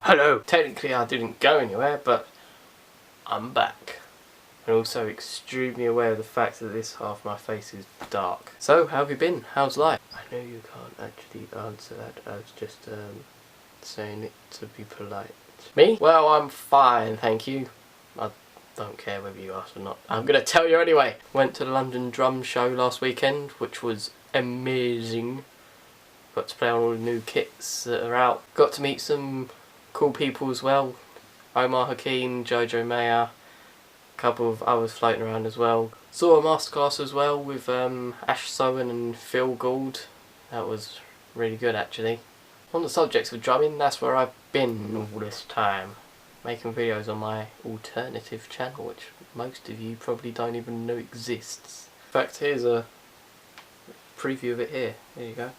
Hello! Technically I didn't go anywhere, but I'm back. And also extremely aware of the fact that this half of my face is dark. So, how have you been? How's life? I know you can't actually answer that. I was just saying it to be polite. Me? Well, I'm fine, thank you. I don't care whether you ask or not. I'm gonna tell you anyway. Went to the London Drum Show last weekend, which was amazing. Got to play on all the new kits that are out. Got to meet some cool people as well. Omar Hakeem, Jojo Mayer, a couple of others floating around as well. Saw a masterclass as well with Ash Sowen and Phil Gould. That was really good actually. On the subject of drumming, that's where I've been all this time. Making videos on my alternative channel, which most of you probably don't even know exists. In fact, here's a preview of it here. There you go.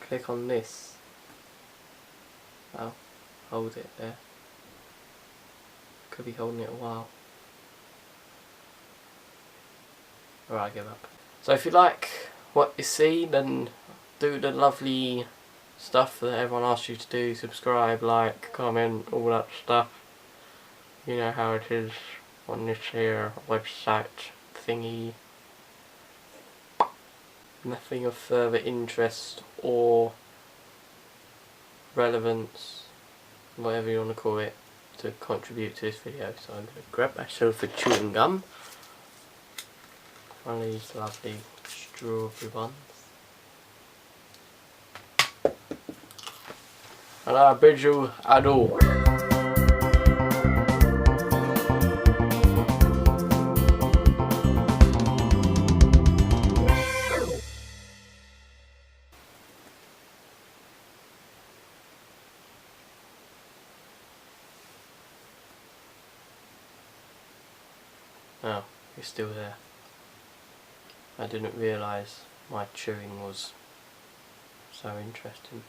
Click on this. Oh, hold it there. Could be holding it a while. Alright, I give up. So if you like what you see, then do the lovely stuff that everyone asks you to do. Subscribe, like, comment, all that stuff. You know how it is on this here website thingy. Nothing of further interest or relevance, whatever you want to call it, to contribute to this video. So I'm going to grab myself a chewing gum. One of these lovely strawberry ones. And I bid you adieu. Oh, you're still there. I didn't realise my chewing was so interesting.